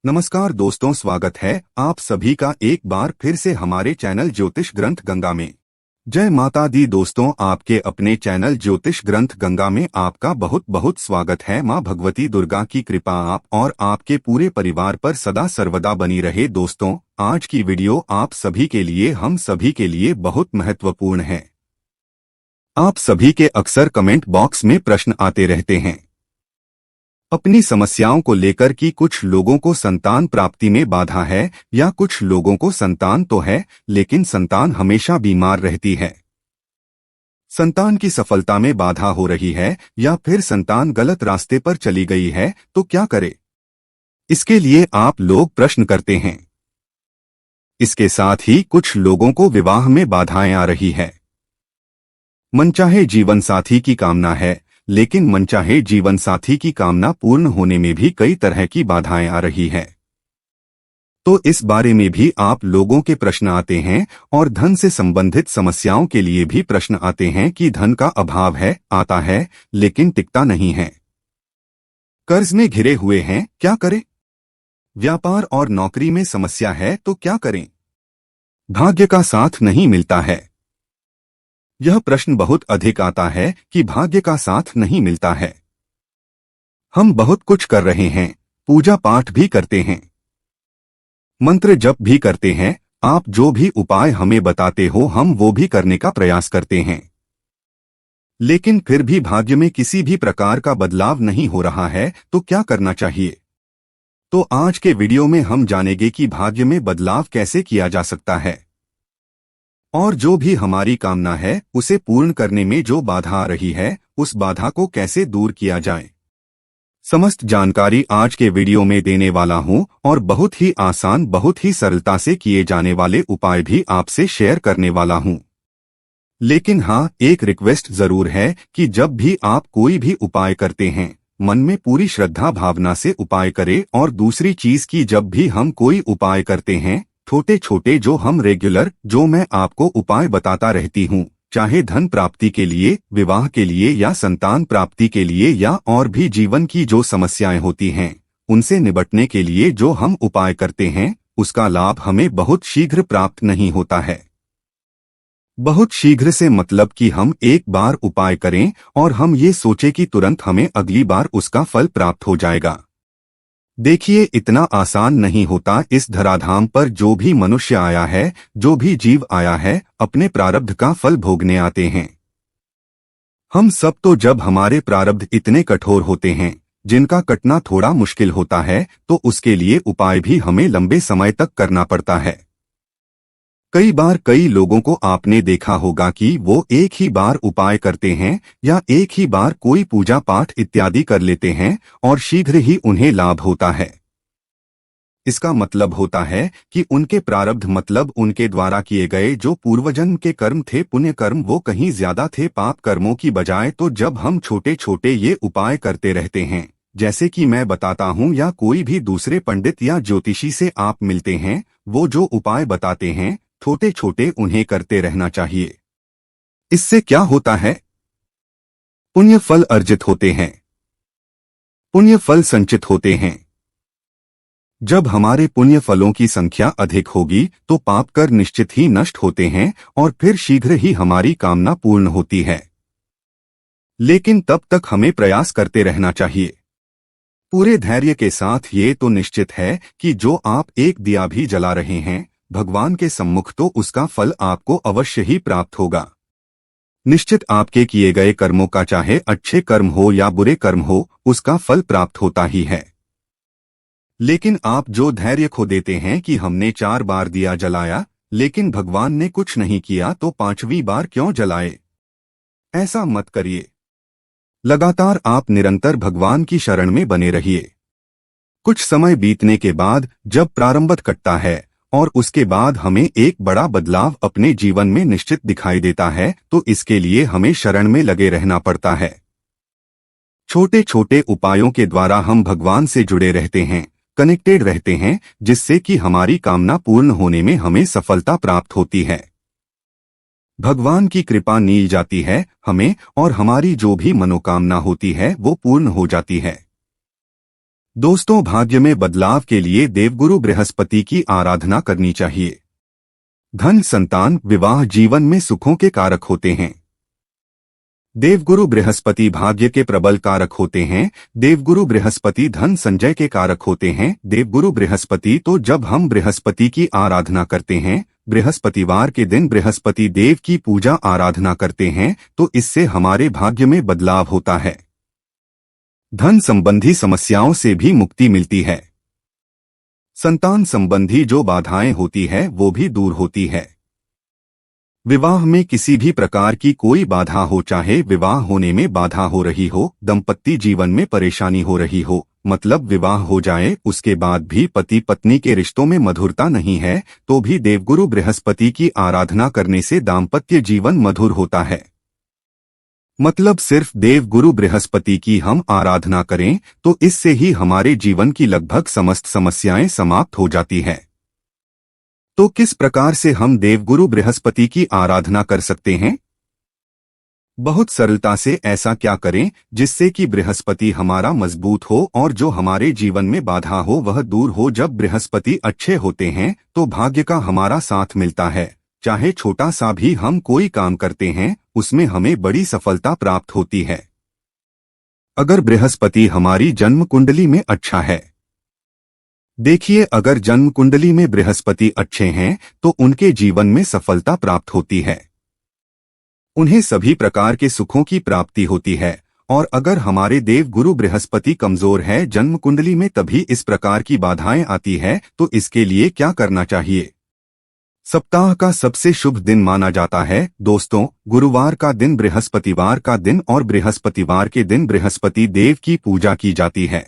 नमस्कार दोस्तों, स्वागत है आप सभी का एक बार फिर से हमारे चैनल ज्योतिष ग्रंथ गंगा में। जय माता दी। दोस्तों, आपके अपने चैनल ज्योतिष ग्रंथ गंगा में आपका बहुत बहुत स्वागत है। माँ भगवती दुर्गा की कृपा आप और आपके पूरे परिवार पर सदा सर्वदा बनी रहे। दोस्तों, आज की वीडियो आप सभी के लिए, हम सभी के लिए बहुत महत्वपूर्ण है। आप सभी के अक्सर कमेंट बॉक्स में प्रश्न आते रहते हैं अपनी समस्याओं को लेकर कि कुछ लोगों को संतान प्राप्ति में बाधा है या कुछ लोगों को संतान तो है लेकिन संतान हमेशा बीमार रहती है। संतान की सफलता में बाधा हो रही है या फिर संतान गलत रास्ते पर चली गई है तो क्या करे, इसके लिए आप लोग प्रश्न करते हैं। इसके साथ ही कुछ लोगों को विवाह में बाधाएं आ रही है। मनचाहे जीवन साथी की कामना है लेकिन मनचाहे जीवन साथी की कामना पूर्ण होने में भी कई तरह की बाधाएं आ रही है। तो इस बारे में भी आप लोगों के प्रश्न आते हैं और धन से संबंधित समस्याओं के लिए भी प्रश्न आते हैं कि धन का अभाव है, आता है लेकिन टिकता नहीं है। कर्ज में घिरे हुए हैं, क्या करें? व्यापार और नौकरी में समस्या है तो क्या करें? भाग्य का साथ नहीं मिलता है। यह प्रश्न बहुत अधिक आता है कि भाग्य का साथ नहीं मिलता है। हम बहुत कुछ कर रहे हैं, पूजा पाठ भी करते हैं, मंत्र जप भी करते हैं, आप जो भी उपाय हमें बताते हो हम वो भी करने का प्रयास करते हैं, लेकिन फिर भी भाग्य में किसी भी प्रकार का बदलाव नहीं हो रहा है। तो क्या करना चाहिए? तो आज के वीडियो में हम जानेंगे कि भाग्य में बदलाव कैसे किया जा सकता है और जो भी हमारी कामना है उसे पूर्ण करने में जो बाधा आ रही है उस बाधा को कैसे दूर किया जाए। समस्त जानकारी आज के वीडियो में देने वाला हूं और बहुत ही आसान, बहुत ही सरलता से किए जाने वाले उपाय भी आपसे शेयर करने वाला हूं। लेकिन हाँ, एक रिक्वेस्ट जरूर है कि जब भी आप कोई भी उपाय करते हैं मन में पूरी श्रद्धा भावना से उपाय करें। और दूसरी चीज की जब भी हम कोई उपाय करते हैं, छोटे छोटे जो हम रेगुलर, जो मैं आपको उपाय बताता रहती हूँ, चाहे धन प्राप्ति के लिए, विवाह के लिए या संतान प्राप्ति के लिए या और भी जीवन की जो समस्याएं होती हैं उनसे निपटने के लिए जो हम उपाय करते हैं उसका लाभ हमें बहुत शीघ्र प्राप्त नहीं होता है। बहुत शीघ्र से मतलब कि हम एक बार उपाय करें और हम ये सोचे कि तुरंत हमें अगली बार उसका फल प्राप्त हो जाएगा। देखिए, इतना आसान नहीं होता। इस धराधाम पर जो भी मनुष्य आया है, जो भी जीव आया है, अपने प्रारब्ध का फल भोगने आते हैं। हम सब तो जब हमारे प्रारब्ध इतने कठोर होते हैं जिनका कटना थोड़ा मुश्किल होता है तो उसके लिए उपाय भी हमें लंबे समय तक करना पड़ता है। कई बार कई लोगों को आपने देखा होगा कि वो एक ही बार उपाय करते हैं या एक ही बार कोई पूजा पाठ इत्यादि कर लेते हैं और शीघ्र ही उन्हें लाभ होता है। इसका मतलब होता है कि उनके प्रारब्ध, मतलब उनके द्वारा किए गए जो पूर्वजन्म के कर्म थे, पुण्य कर्म, वो कहीं ज्यादा थे पाप कर्मों की बजाय। तो जब हम छोटे छोटे ये उपाय करते रहते हैं, जैसे कि मैं बताता हूँ या कोई भी दूसरे पंडित या ज्योतिषी से आप मिलते हैं, वो जो उपाय बताते हैं छोटे छोटे उन्हें करते रहना चाहिए। इससे क्या होता है? पुण्य फल अर्जित होते हैं, पुण्य फल संचित होते हैं। जब हमारे पुण्य फलों की संख्या अधिक होगी तो पाप कर निश्चित ही नष्ट होते हैं और फिर शीघ्र ही हमारी कामना पूर्ण होती है। लेकिन तब तक हमें प्रयास करते रहना चाहिए पूरे धैर्य के साथ। ये तो निश्चित है कि जो आप एक दिया भी जला रहे हैं भगवान के सम्मुख, तो उसका फल आपको अवश्य ही प्राप्त होगा। निश्चित आपके किए गए कर्मों का, चाहे अच्छे कर्म हो या बुरे कर्म हो, उसका फल प्राप्त होता ही है। लेकिन आप जो धैर्य खो देते हैं कि हमने 4 बार दिया जलाया लेकिन भगवान ने कुछ नहीं किया तो 5वीं बार क्यों जलाए, ऐसा मत करिए। लगातार आप निरंतर भगवान की शरण में बने रहिए। कुछ समय बीतने के बाद जब प्रारंभ कटता है और उसके बाद हमें एक बड़ा बदलाव अपने जीवन में निश्चित दिखाई देता है, तो इसके लिए हमें शरण में लगे रहना पड़ता है। छोटे छोटे उपायों के द्वारा हम भगवान से जुड़े रहते हैं, कनेक्टेड रहते हैं, जिससे कि हमारी कामना पूर्ण होने में हमें सफलता प्राप्त होती है। भगवान की कृपा मिल जाती है हमें और हमारी जो भी मनोकामना होती है वो पूर्ण हो जाती है। दोस्तों, भाग्य में बदलाव के लिए देवगुरु बृहस्पति की आराधना करनी चाहिए। धन, संतान, विवाह, जीवन में सुखों के कारक होते हैं। देवगुरु बृहस्पति भाग्य के प्रबल कारक होते हैं। देवगुरु बृहस्पति धन संचय के कारक होते हैं। देवगुरु बृहस्पति तो जब हम बृहस्पति की आराधना करते हैं, बृहस्पतिवार के दिन बृहस्पति देव की पूजा आराधना करते हैं, तो इससे हमारे भाग्य में बदलाव होता है। धन संबंधी समस्याओं से भी मुक्ति मिलती है। संतान संबंधी जो बाधाएं होती है वो भी दूर होती है। विवाह में किसी भी प्रकार की कोई बाधा हो, चाहे विवाह होने में बाधा हो रही हो, दंपत्ति जीवन में परेशानी हो रही हो, मतलब विवाह हो जाए उसके बाद भी पति पत्नी के रिश्तों में मधुरता नहीं है, तो भी देवगुरु बृहस्पति की आराधना करने से दाम्पत्य जीवन मधुर होता है। मतलब सिर्फ देवगुरु बृहस्पति की हम आराधना करें तो इससे ही हमारे जीवन की लगभग समस्त समस्याएं समाप्त हो जाती है। तो किस प्रकार से हम देवगुरु बृहस्पति की आराधना कर सकते हैं? बहुत सरलता से ऐसा क्या करें जिससे कि बृहस्पति हमारा मजबूत हो और जो हमारे जीवन में बाधा हो वह दूर हो। जब बृहस्पति अच्छे होते हैं तो भाग्य का हमारा साथ मिलता है। चाहे छोटा सा भी हम कोई काम करते हैं उसमें हमें बड़ी सफलता प्राप्त होती है। अगर बृहस्पति हमारी जन्म कुंडली में अच्छा है, देखिए, अगर जन्म कुंडली में बृहस्पति अच्छे हैं तो उनके जीवन में सफलता प्राप्त होती है, उन्हें सभी प्रकार के सुखों की प्राप्ति होती है। और अगर हमारे देव गुरु बृहस्पति कमजोर है जन्म कुंडली में, तभी इस प्रकार की बाधाएं आती है। तो इसके लिए क्या करना चाहिए? सप्ताह का सबसे शुभ दिन माना जाता है दोस्तों गुरुवार का दिन, बृहस्पतिवार का दिन, और बृहस्पतिवार के दिन बृहस्पति देव की पूजा की जाती है।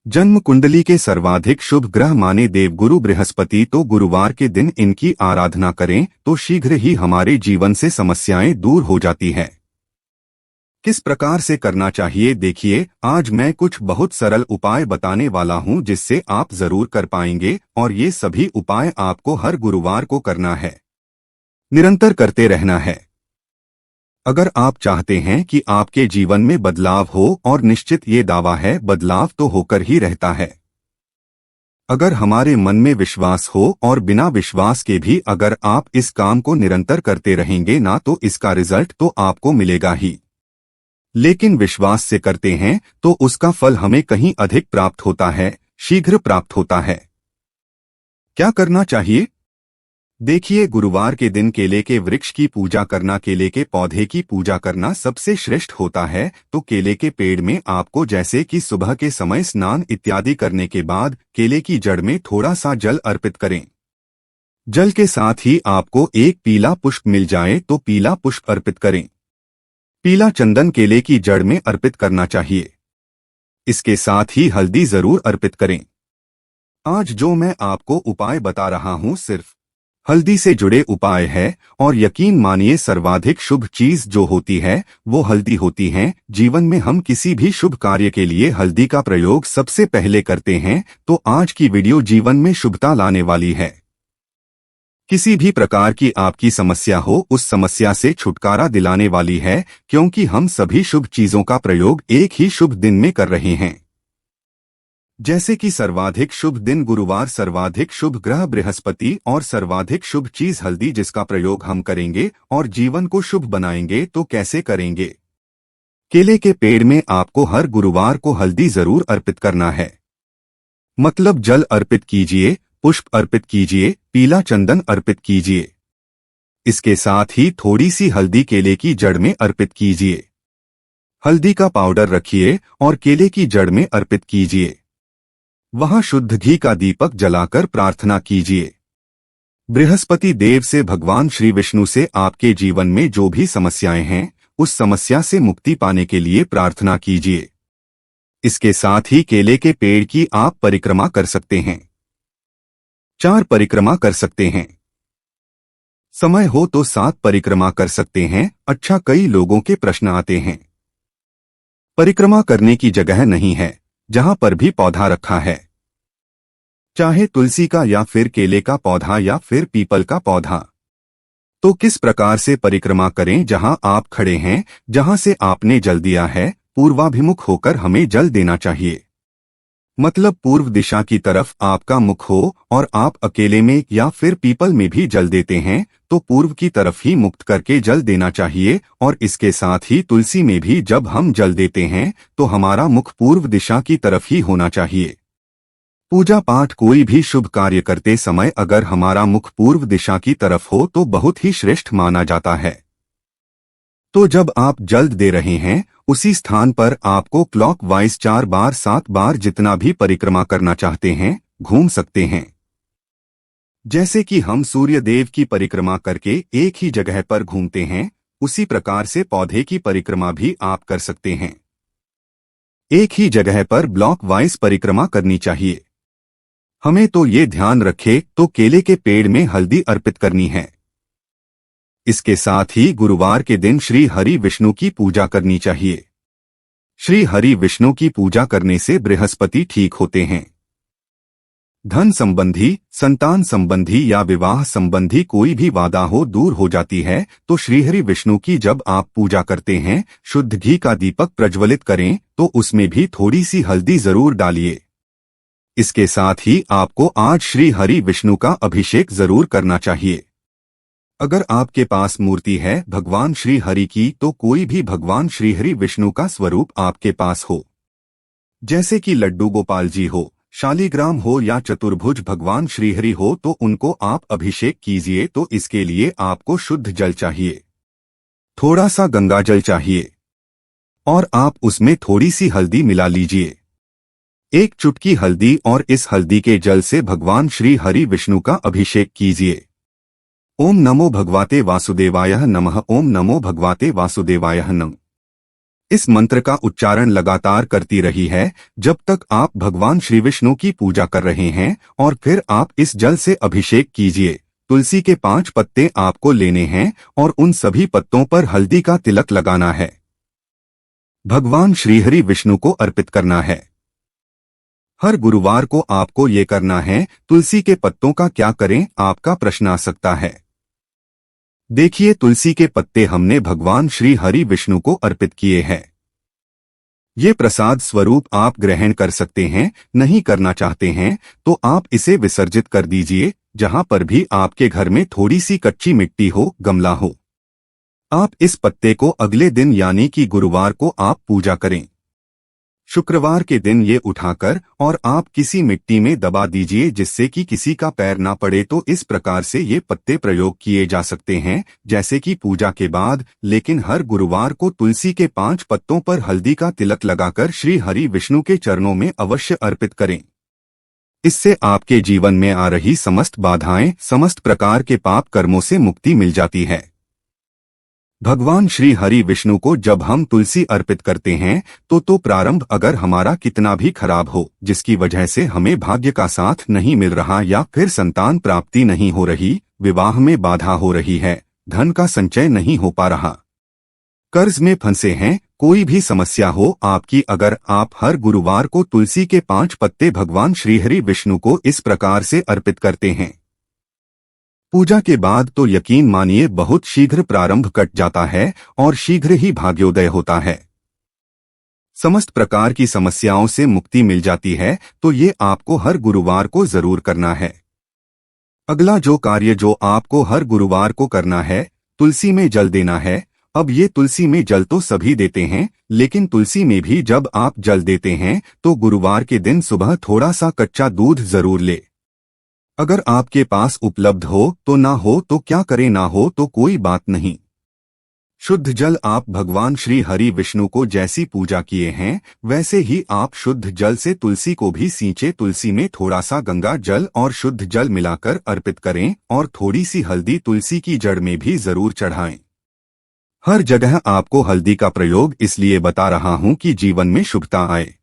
जन्म कुंडली के सर्वाधिक शुभ ग्रह माने देवगुरु बृहस्पति, तो गुरुवार के दिन इनकी आराधना करें तो शीघ्र ही हमारे जीवन से समस्याएं दूर हो जाती है। किस प्रकार से करना चाहिए? देखिए, आज मैं कुछ बहुत सरल उपाय बताने वाला हूं जिससे आप जरूर कर पाएंगे, और ये सभी उपाय आपको हर गुरुवार को करना है, निरंतर करते रहना है। अगर आप चाहते हैं कि आपके जीवन में बदलाव हो, और निश्चित ये दावा है बदलाव तो होकर ही रहता है। अगर हमारे मन में विश्वास हो और बिना विश्वास के भी अगर आप इस काम को निरंतर करते रहेंगे ना, तो इसका रिजल्ट तो आपको मिलेगा ही, लेकिन विश्वास से करते हैं तो उसका फल हमें कहीं अधिक प्राप्त होता है, शीघ्र प्राप्त होता है। क्या करना चाहिए? देखिए, गुरुवार के दिन केले के वृक्ष की पूजा करना, केले के पौधे की पूजा करना सबसे श्रेष्ठ होता है। तो केले के पेड़ में आपको जैसे कि सुबह के समय स्नान इत्यादि करने के बाद केले की जड़ में थोड़ा सा जल अर्पित करें। जल के साथ ही आपको एक पीला पुष्प मिल जाए तो पीला पुष्प अर्पित करें। पीला चंदन केले की जड़ में अर्पित करना चाहिए। इसके साथ ही हल्दी जरूर अर्पित करें। आज जो मैं आपको उपाय बता रहा हूं सिर्फ हल्दी से जुड़े उपाय है, और यकीन मानिए सर्वाधिक शुभ चीज जो होती है वो हल्दी होती है। जीवन में हम किसी भी शुभ कार्य के लिए हल्दी का प्रयोग सबसे पहले करते हैं। तो आज की वीडियो जीवन में शुभता लाने वाली है। किसी भी प्रकार की आपकी समस्या हो उस समस्या से छुटकारा दिलाने वाली है, क्योंकि हम सभी शुभ चीजों का प्रयोग एक ही शुभ दिन में कर रहे हैं। जैसे कि सर्वाधिक शुभ दिन गुरुवार, सर्वाधिक शुभ ग्रह बृहस्पति और सर्वाधिक शुभ चीज हल्दी, जिसका प्रयोग हम करेंगे और जीवन को शुभ बनाएंगे। तो कैसे करेंगे? केले के पेड़ में आपको हर गुरुवार को हल्दी जरूर अर्पित करना है। मतलब जल अर्पित कीजिए, पुष्प अर्पित कीजिए, पीला चंदन अर्पित कीजिए। इसके साथ ही थोड़ी सी हल्दी केले की जड़ में अर्पित कीजिए। हल्दी का पाउडर रखिए और केले की जड़ में अर्पित कीजिए। वहां शुद्ध घी का दीपक जलाकर प्रार्थना कीजिए। बृहस्पति देव से, भगवान श्री विष्णु से आपके जीवन में जो भी समस्याएं हैं उस समस्या से मुक्ति पाने के लिए प्रार्थना कीजिए। इसके साथ ही केले के पेड़ की आप परिक्रमा कर सकते हैं। 4 परिक्रमा कर सकते हैं। समय हो तो 7 परिक्रमा कर सकते हैं। अच्छा, कई लोगों के प्रश्न आते हैं, परिक्रमा करने की जगह नहीं है। जहां पर भी पौधा रखा है, चाहे तुलसी का या फिर केले का पौधा या फिर पीपल का पौधा, तो किस प्रकार से परिक्रमा करें? जहां आप खड़े हैं, जहां से आपने जल दिया है, पूर्वाभिमुख होकर हमें जल देना चाहिए। मतलब पूर्व दिशा की तरफ आपका मुख हो और आप अकेले में या फिर पीपल में भी जल देते हैं तो पूर्व की तरफ ही मुक्त करके जल देना चाहिए। और इसके साथ ही तुलसी में भी जब हम जल देते हैं तो हमारा मुख पूर्व दिशा की तरफ ही होना चाहिए। पूजा पाठ कोई भी शुभ कार्य करते समय अगर हमारा मुख पूर्व दिशा की तरफ हो तो बहुत ही श्रेष्ठ माना जाता है। तो जब आप जल दे रहे हैं उसी स्थान पर आपको क्लॉकवाइज 4 बार 7 बार जितना भी परिक्रमा करना चाहते हैं घूम सकते हैं। जैसे कि हम सूर्य देव की परिक्रमा करके एक ही जगह पर घूमते हैं उसी प्रकार से पौधे की परिक्रमा भी आप कर सकते हैं। एक ही जगह पर ब्लॉक वाइज परिक्रमा करनी चाहिए। हमें तो ये ध्यान रखे तो केले के पेड़ में हल्दी अर्पित करनी है। इसके साथ ही गुरुवार के दिन श्री हरि विष्णु की पूजा करनी चाहिए। श्री हरि विष्णु की पूजा करने से बृहस्पति ठीक होते हैं। धन संबंधी, संतान संबंधी या विवाह संबंधी कोई भी बाधा हो दूर हो जाती है। तो श्रीहरि विष्णु की जब आप पूजा करते हैं शुद्ध घी का दीपक प्रज्वलित करें तो उसमें भी थोड़ी सी हल्दी जरूर डालिए। इसके साथ ही आपको आज श्री हरि विष्णु का अभिषेक जरूर करना चाहिए। अगर आपके पास मूर्ति है भगवान श्री हरि की तो कोई भी भगवान श्रीहरि विष्णु का स्वरूप आपके पास हो, जैसे कि लड्डू गोपाल जी हो, शालीग्राम हो या चतुर्भुज भगवान श्रीहरि हो तो उनको आप अभिषेक कीजिए। तो इसके लिए आपको शुद्ध जल चाहिए, थोड़ा सा गंगा जल चाहिए और आप उसमें थोड़ी सी हल्दी मिला लीजिए। एक चुटकी हल्दी और इस हल्दी के जल से भगवान श्री हरि विष्णु का अभिषेक कीजिए। ओम नमो भगवते वासुदेवाय नमः। ओम नमो भगवते वासुदेवाय नमः। इस मंत्र का उच्चारण लगातार करती रही है जब तक आप भगवान श्री विष्णु की पूजा कर रहे हैं और फिर आप इस जल से अभिषेक कीजिए। तुलसी के 5 पत्ते आपको लेने हैं और उन सभी पत्तों पर हल्दी का तिलक लगाना है। भगवान श्रीहरि विष्णु को अर्पित करना है। हर गुरुवार को आपको ये करना है। तुलसी के पत्तों का क्या करें आपका प्रश्न आ सकता है। देखिए तुलसी के पत्ते हमने भगवान श्री हरि विष्णु को अर्पित किए हैं। ये प्रसाद स्वरूप आप ग्रहण कर सकते हैं। नहीं करना चाहते हैं तो आप इसे विसर्जित कर दीजिए। जहां पर भी आपके घर में थोड़ी सी कच्ची मिट्टी हो, गमला हो, आप इस पत्ते को अगले दिन यानी कि गुरुवार को आप पूजा करें। शुक्रवार के दिन ये उठाकर और आप किसी मिट्टी में दबा दीजिए जिससे कि किसी का पैर ना पड़े। तो इस प्रकार से ये पत्ते प्रयोग किए जा सकते हैं जैसे कि पूजा के बाद। लेकिन हर गुरुवार को तुलसी के 5 पत्तों पर हल्दी का तिलक लगाकर श्री हरि विष्णु के चरणों में अवश्य अर्पित करें। इससे आपके जीवन में आ रही समस्त बाधाएं, समस्त प्रकार के पाप कर्मों से मुक्ति मिल जाती है। भगवान श्री हरि विष्णु को जब हम तुलसी अर्पित करते हैं तो प्रारंभ अगर हमारा कितना भी खराब हो, जिसकी वजह से हमें भाग्य का साथ नहीं मिल रहा या फिर संतान प्राप्ति नहीं हो रही, विवाह में बाधा हो रही है, धन का संचय नहीं हो पा रहा, कर्ज में फंसे हैं, कोई भी समस्या हो आपकी, अगर आप हर गुरुवार को तुलसी के 5 पत्ते भगवान श्रीहरि विष्णु को इस प्रकार से अर्पित करते हैं, पूजा के बाद तो यकीन मानिए बहुत शीघ्र प्रारंभ कट जाता है और शीघ्र ही भाग्योदय होता है। समस्त प्रकार की समस्याओं से मुक्ति मिल जाती है। तो ये आपको हर गुरुवार को जरूर करना है। अगला जो कार्य जो आपको हर गुरुवार को करना है, तुलसी में जल देना है। अब ये तुलसी में जल तो सभी देते हैं, लेकिन तुलसी में भी जब आप जल देते हैं तो गुरुवार के दिन सुबह थोड़ा सा कच्चा दूध जरूर ले। अगर आपके पास उपलब्ध हो तो ना हो तो क्या करें, ना हो तो कोई बात नहीं। शुद्ध जल आप भगवान श्री हरि विष्णु को जैसी पूजा किए हैं वैसे ही आप शुद्ध जल से तुलसी को भी सींचे। तुलसी में थोड़ा सा गंगा जल और शुद्ध जल मिलाकर अर्पित करें और थोड़ी सी हल्दी तुलसी की जड़ में भी जरूर चढ़ाएं। हर जगह आपको हल्दी का प्रयोग इसलिए बता रहा हूं कि जीवन में शुभता आए,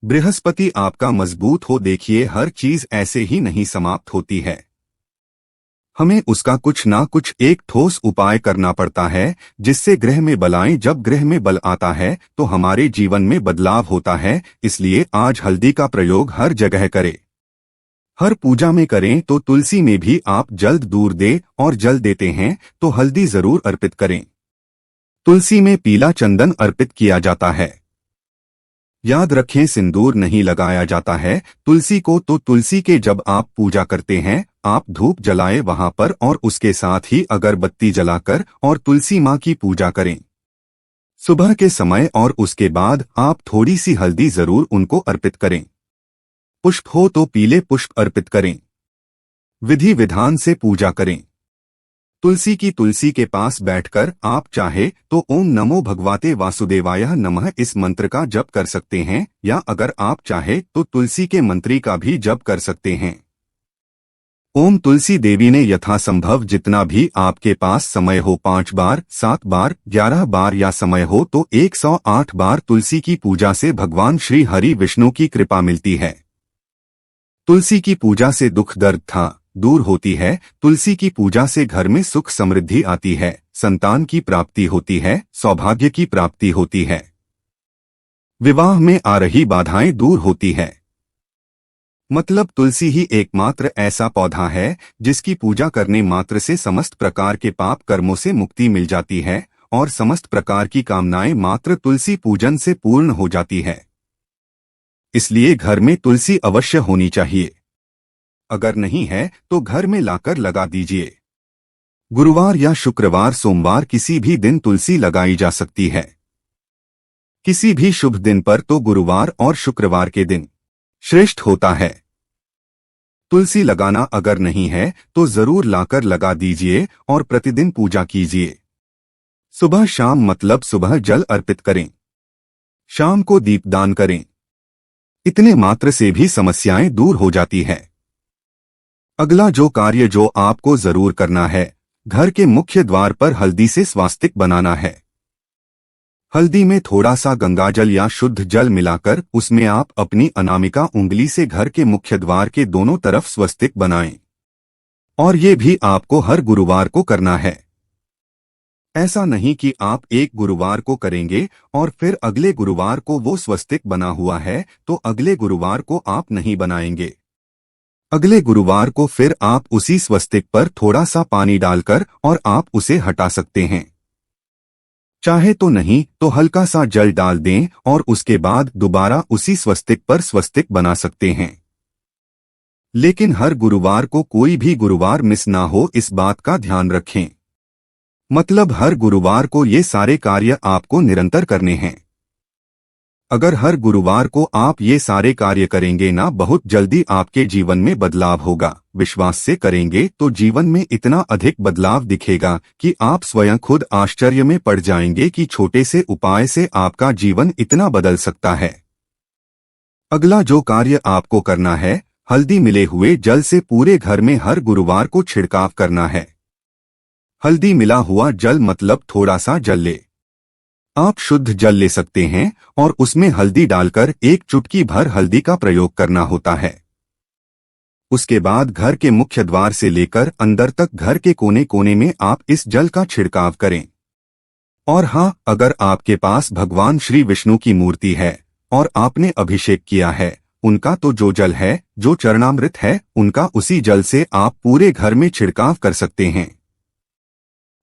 बृहस्पति आपका मजबूत हो। देखिए हर चीज ऐसे ही नहीं समाप्त होती है, हमें उसका कुछ ना कुछ एक ठोस उपाय करना पड़ता है जिससे ग्रह में बल आए। जब ग्रह में बल आता है तो हमारे जीवन में बदलाव होता है। इसलिए आज हल्दी का प्रयोग हर जगह करें, हर पूजा में करें। तो तुलसी में भी आप जल्द दूर दे और जल देते हैं तो हल्दी जरूर अर्पित करें। तुलसी में पीला चंदन अर्पित किया जाता है। याद रखें, सिंदूर नहीं लगाया जाता है तुलसी को, तो तुलसी के जब आप पूजा करते हैं आप धूप जलाए वहां पर और उसके साथ ही अगरबत्ती जलाकर और तुलसी माँ की पूजा करें। सुबह के समय और उसके बाद आप थोड़ी सी हल्दी जरूर उनको अर्पित करें। पुष्प हो तो पीले पुष्प अर्पित करें। विधि विधान से पूजा करें। तुलसी के पास बैठकर आप चाहे तो ओम नमो भगवते वासुदेवाय नमः इस मंत्र का जप कर सकते हैं, या अगर आप चाहे तो तुलसी के मंत्री का भी जप कर सकते हैं। ओम तुलसी देवी ने यथासंभव जितना भी आपके पास समय हो 5 बार, 7 बार, 11 बार या समय हो तो 108 बार तुलसी की पूजा से भगवान श्री हरि विष्णु की कृपा मिलती है। तुलसी की पूजा से दुख दर्द था दूर होती है। तुलसी की पूजा से घर में सुख समृद्धि आती है, संतान की प्राप्ति होती है, सौभाग्य की प्राप्ति होती है, विवाह में आ रही बाधाएं दूर होती है। मतलब तुलसी ही एकमात्र ऐसा पौधा है जिसकी पूजा करने मात्र से समस्त प्रकार के पाप कर्मों से मुक्ति मिल जाती है और समस्त प्रकार की कामनाएं मात्र तुलसी पूजन से पूर्ण हो जाती है। इसलिए घर में तुलसी अवश्य होनी चाहिए। अगर नहीं है तो घर में लाकर लगा दीजिए। गुरुवार या शुक्रवार, सोमवार किसी भी दिन तुलसी लगाई जा सकती है। किसी भी शुभ दिन पर तो गुरुवार और शुक्रवार के दिन श्रेष्ठ होता है। तुलसी लगाना अगर नहीं है तो जरूर लाकर लगा दीजिए और प्रतिदिन पूजा कीजिए। सुबह शाम, मतलब सुबह जल अर्पित करें, शाम को दीपदान करें। इतने मात्र से भी समस्याएं दूर हो जाती है। अगला जो कार्य जो आपको जरूर करना है, घर के मुख्य द्वार पर हल्दी से स्वास्तिक बनाना है। हल्दी में थोड़ा सा गंगाजल या शुद्ध जल मिलाकर उसमें आप अपनी अनामिका उंगली से घर के मुख्य द्वार के दोनों तरफ स्वस्तिक बनाएं। और ये भी आपको हर गुरुवार को करना है। ऐसा नहीं कि आप एक गुरुवार को करेंगे और फिर अगले गुरुवार को वो स्वस्तिक बना हुआ है तो अगले गुरुवार को आप नहीं बनाएंगे। अगले गुरुवार को फिर आप उसी स्वस्तिक पर थोड़ा सा पानी डालकर और आप उसे हटा सकते हैं। चाहे तो नहीं तो हल्का सा जल डाल दें और उसके बाद दोबारा उसी स्वस्तिक पर स्वस्तिक बना सकते हैं। लेकिन हर गुरुवार को कोई भी गुरुवार मिस ना हो, इस बात का ध्यान रखें। मतलब हर गुरुवार को ये सारे कार्य आपको निरंतर करने हैं। अगर हर गुरुवार को आप ये सारे कार्य करेंगे ना, बहुत जल्दी आपके जीवन में बदलाव होगा। विश्वास से करेंगे तो जीवन में इतना अधिक बदलाव दिखेगा कि आप स्वयं खुद आश्चर्य में पड़ जाएंगे कि छोटे से उपाय से आपका जीवन इतना बदल सकता है। अगला जो कार्य आपको करना है, हल्दी मिले हुए जल से पूरे घर में हर गुरुवार को छिड़काव करना है। हल्दी मिला हुआ जल मतलब थोड़ा सा जल ले। आप शुद्ध जल ले सकते हैं और उसमें हल्दी डालकर एक चुटकी भर हल्दी का प्रयोग करना होता है। उसके बाद घर के मुख्य द्वार से लेकर अंदर तक घर के कोने कोने में आप इस जल का छिड़काव करें। और हाँ, अगर आपके पास भगवान श्री विष्णु की मूर्ति है और आपने अभिषेक किया है, उनका तो जो जल है, जो चरणामृत है, उनका उसी जल से आप पूरे घर में छिड़काव कर सकते हैं।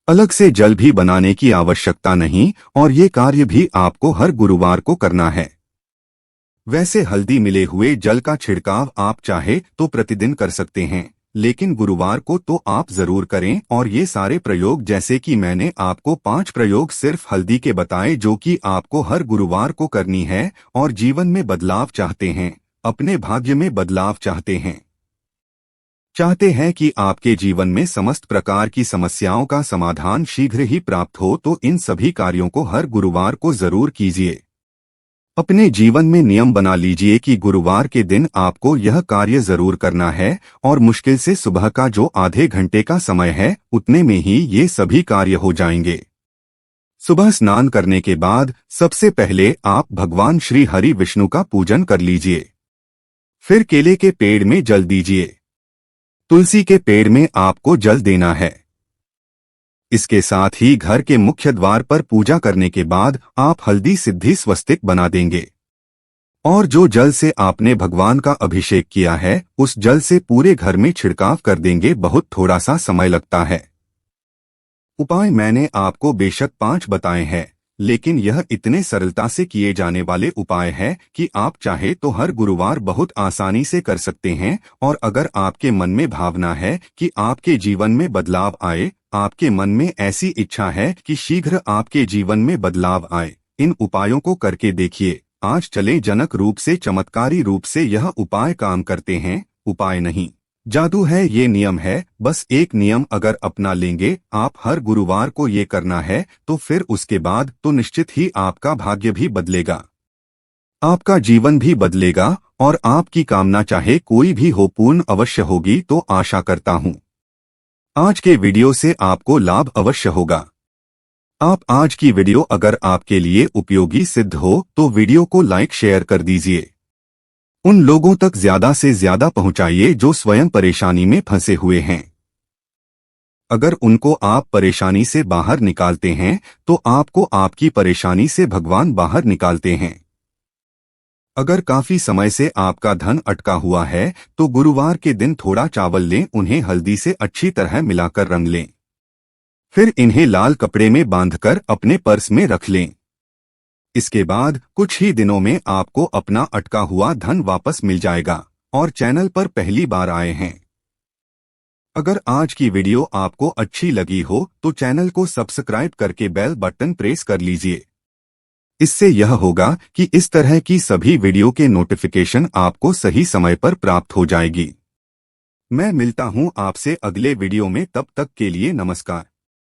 अलग से जल भी बनाने की आवश्यकता नहीं और ये कार्य भी आपको हर गुरुवार को करना है। वैसे हल्दी मिले हुए जल का छिड़काव आप चाहे तो प्रतिदिन कर सकते हैं, लेकिन गुरुवार को तो आप जरूर करें। और ये सारे प्रयोग, जैसे कि मैंने आपको 5 प्रयोग सिर्फ हल्दी के बताए, जो कि आपको हर गुरुवार को करनी है। और जीवन में बदलाव चाहते हैं, अपने भाग्य में बदलाव चाहते हैं कि आपके जीवन में समस्त प्रकार की समस्याओं का समाधान शीघ्र ही प्राप्त हो, तो इन सभी कार्यों को हर गुरुवार को जरूर कीजिए। अपने जीवन में नियम बना लीजिए कि गुरुवार के दिन आपको यह कार्य जरूर करना है और मुश्किल से सुबह का जो आधे घंटे का समय है, उतने में ही ये सभी कार्य हो जाएंगे। सुबह स्नान करने के बाद सबसे पहले आप भगवान श्री हरि विष्णु का पूजन कर लीजिए। फिर केले के पेड़ में जल दीजिए। तुलसी के पेड़ में आपको जल देना है। इसके साथ ही घर के मुख्य द्वार पर पूजा करने के बाद आप हल्दी सिद्धि स्वस्तिक बना देंगे और जो जल से आपने भगवान का अभिषेक किया है, उस जल से पूरे घर में छिड़काव कर देंगे। बहुत थोड़ा सा समय लगता है। उपाय मैंने आपको बेशक 5 बताए हैं, लेकिन यह इतने सरलता से किए जाने वाले उपाय है कि आप चाहे तो हर गुरुवार बहुत आसानी से कर सकते हैं। और अगर आपके मन में भावना है कि आपके जीवन में बदलाव आए, आपके मन में ऐसी इच्छा है कि शीघ्र आपके जीवन में बदलाव आए, इन उपायों को करके देखिए। आज चले जनक रूप से चमत्कारी रूप से यह उपाय काम करते हैं। उपाय नहीं, जादू है, ये नियम है। बस एक नियम अगर अपना लेंगे आप, हर गुरुवार को ये करना है, तो फिर उसके बाद तो निश्चित ही आपका भाग्य भी बदलेगा, आपका जीवन भी बदलेगा और आपकी कामना चाहे कोई भी हो पूर्ण अवश्य होगी। तो आशा करता हूँ आज के वीडियो से आपको लाभ अवश्य होगा। आप आज की वीडियो अगर आपके लिए उपयोगी सिद्ध हो तो वीडियो को लाइक शेयर कर दीजिए। उन लोगों तक ज्यादा से ज्यादा पहुंचाइए जो स्वयं परेशानी में फंसे हुए हैं। अगर उनको आप परेशानी से बाहर निकालते हैं तो आपको आपकी परेशानी से भगवान बाहर निकालते हैं। अगर काफी समय से आपका धन अटका हुआ है तो गुरुवार के दिन थोड़ा चावल लें, उन्हें हल्दी से अच्छी तरह मिलाकर रंग लें, फिर इन्हें लाल कपड़े में बांधकर अपने पर्स में रख लें। इसके बाद कुछ ही दिनों में आपको अपना अटका हुआ धन वापस मिल जाएगा। और चैनल पर पहली बार आए हैं, अगर आज की वीडियो आपको अच्छी लगी हो तो चैनल को सब्सक्राइब करके बेल बटन प्रेस कर लीजिए। इससे यह होगा कि इस तरह की सभी वीडियो के नोटिफिकेशन आपको सही समय पर प्राप्त हो जाएगी। मैं मिलता हूं आपसे अगले वीडियो में, तब तक के लिए नमस्कार।